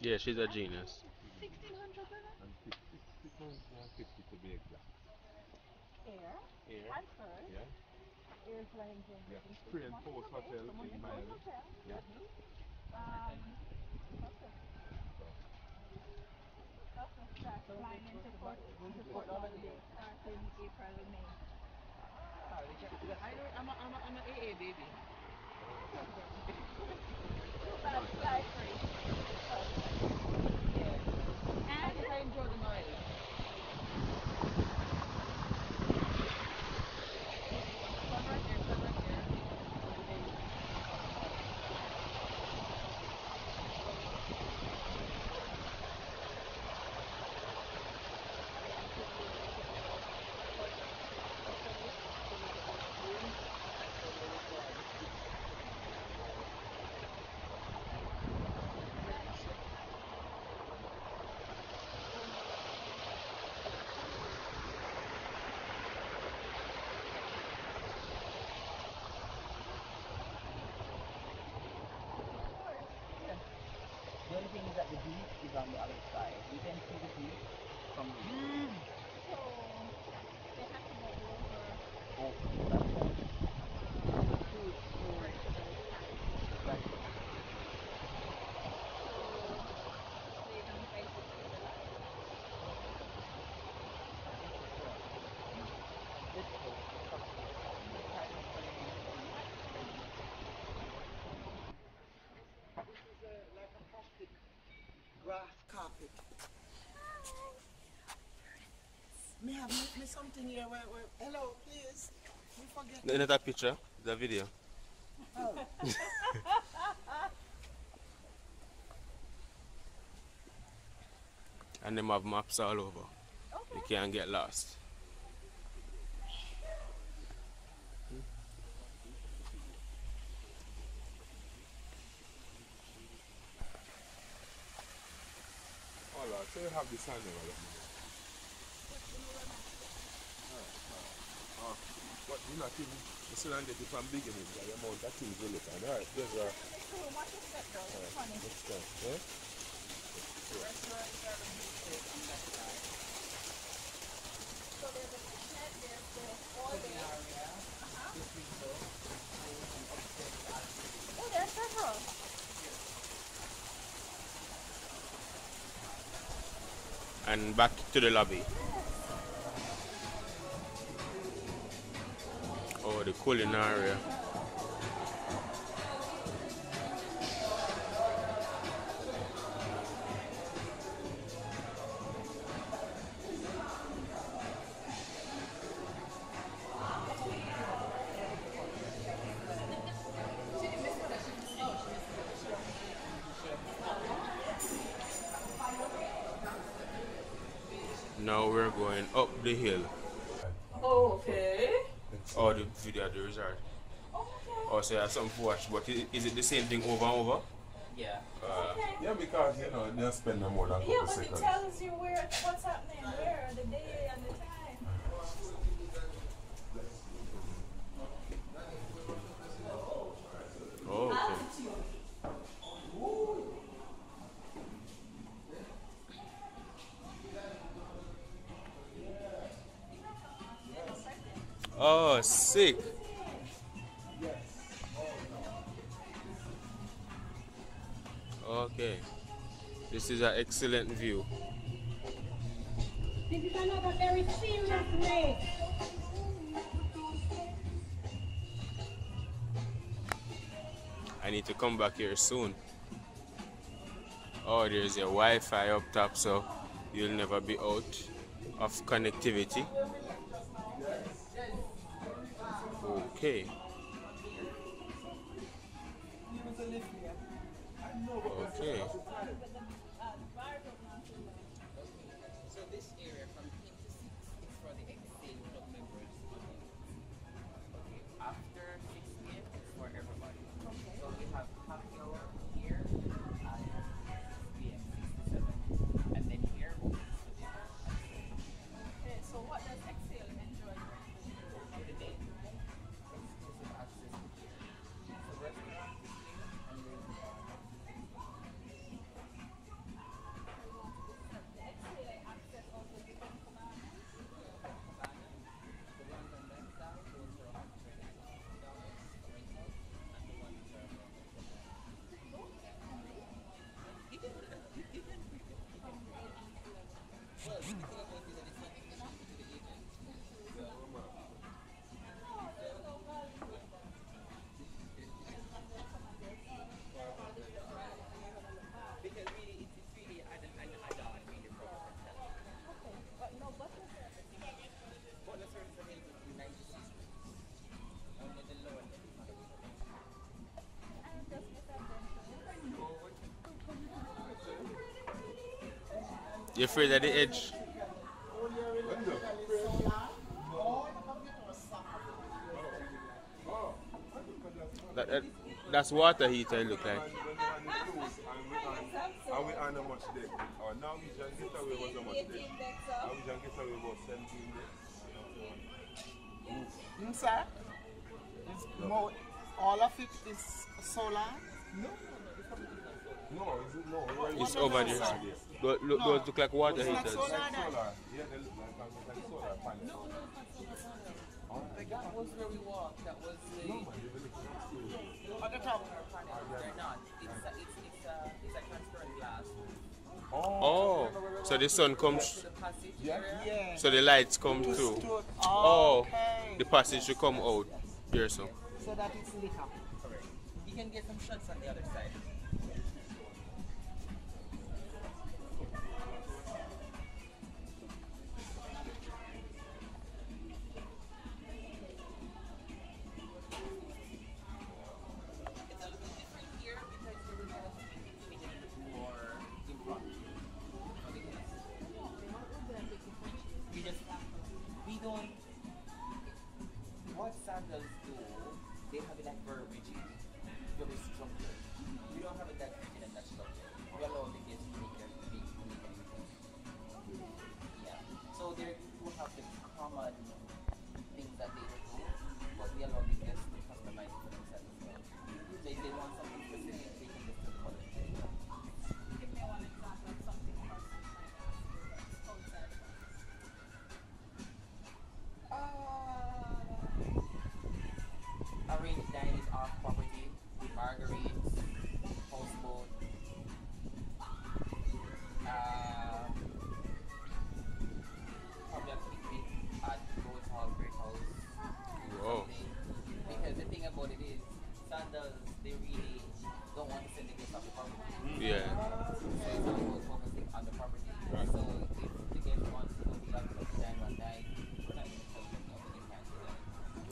Yeah, she's a genius. 1600 And 650 to be exact. air Here, transfers. yeah, Airplane yeah. generation Pre system. and Okay, post okay. hotel So in Monte Coast Miami. Hotel. Yeah. Um, okay. So, Okay. Start flying into Fort Lauderdale. Starting April and May. I'm a AA baby. Too bad fly free. I And think I enjoy the miles. Sun right here, sun right here. And then yeah. The only thing is that the beach is on the other side. You can see the beach from so they have to go over over. That's why. Frenchville Pass. Exactly. So they don't basically rely on Let's go. Come here. Grass carpet. Me have me something here where hello please. We forget. Not a picture, the video. Oh. And them have maps all over. You Okay. can't get lost. oh Lord, so you have the sun there, right? Oh, but you not even, you still don't get it from beginning, the amount of things you look at. Alright, there's a, So what is that though? Funny. next time, yeah? So there's a kitchenette, there's the hallway. Oh, there's several. And back to the lobby. Oh, the culinary. Now we're going up the hill. Oh, okay. Oh, the video at the resort. Oh, so you have something to watch, but is it the same thing over and over? Yeah. Yeah, because, you know, they'll spend no more than a couple Yeah, but it seconds. tells you where what's happening, where, the day and the time. Oh, okay. Oh, sick. Okay. This is an excellent view. This is another very serious lake. I need to come back here soon. Oh, there's a Wi-Fi up top, so you'll never be out of connectivity. Okay. Okay. So this area from 10 to 6 is for the exchange club members only. Okay. After 6 p.m. it's for everybody. So we have happy hour here at 6 p.m. 6 to 7. And then here opens to dinner at 7. Okay, so what does Exhale enjoy For the day, exclusive access to here. So restaurant, eating, and then You afraid of the edge? That's water heater it look like. And we earn how much debt. Now we just get away with how much debt. Now we just get away with 17 days. Sir? It's more, all of it is solar? No, is it no? It's over there. Those look like water It's not heaters. solar. Solar. Yeah, they look like solar panels. That was where we walked. That was the. No, man, they look like On the top. They're not. It's a transparent glass. Oh, so the sun To comes, the passage Yeah. area. Yeah. so the lights come through. Oh, Oh, okay. the passage should come out here, so. So that it's lit up. Correct. You can get some shots on the other side. It's a little different here because the results make it a little bit more impromptu. We don't. What sandals do, they have it like very rigid, very structured. We don't have it that rigid and that structured. We allow the kids to make their big. Yeah. So they do have the common things that they do, but we allow the kids to customize it for themselves as well. So if they want something specific, they can just do the color. Give me one example of something personal outside. Arranged dining off property, marguerites, houseboat, probably a picnic at Rose Hall, Great House. Whoa. Something. Because the thing about it is, sandals, they really don't want to send the guests off the property. Yeah. So it's all about focusing on the property. So if the guest wants to go beyond the time one night, we're not going to tell them no, but they can't do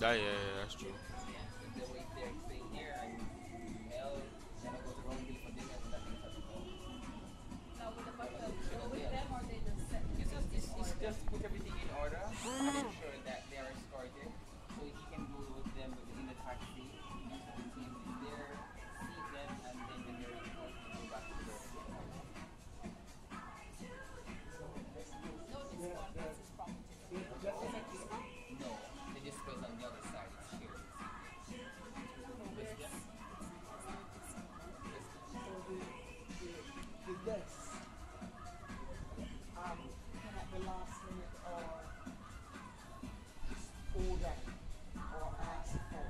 that. Yeah, that's true. If they wait there, stay here, and hell, then I go to Roundel for dinner, so that thing's up to go. Now, would the butler go with them or they just set It's just put everything in order and ensure that they are escorted. So he can go with them within the taxi, the team is there, seat them, and then when they're ready to go back to the door. no discount versus property? No, the disco is on the other side, it's shared. The guests can at the last minute or order or ask for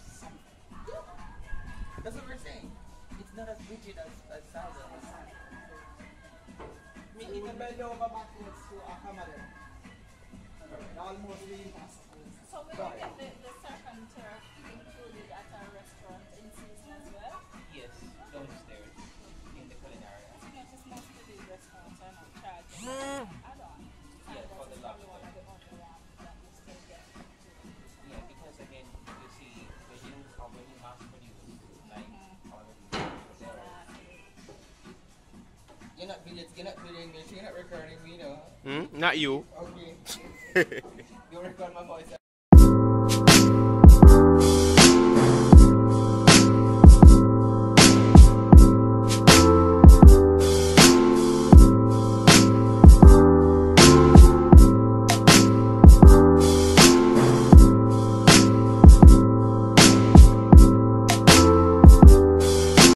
something. That's what we're saying. It's not as rigid as sandals. Me in the bend over backwards to accommodate. Almost the impossible. So we will get the second tier included at our restaurant in season as well. Yes, downstairs in the culinary. You notice most of these restaurants are not charging add-on. Yeah, for the Probably lobster. one of the only ones that you still get included. Yeah, because again, you see, when you already mass produce, like already. You're not videoing me, you're not recording me, no? Not you. Okay. You record my voice.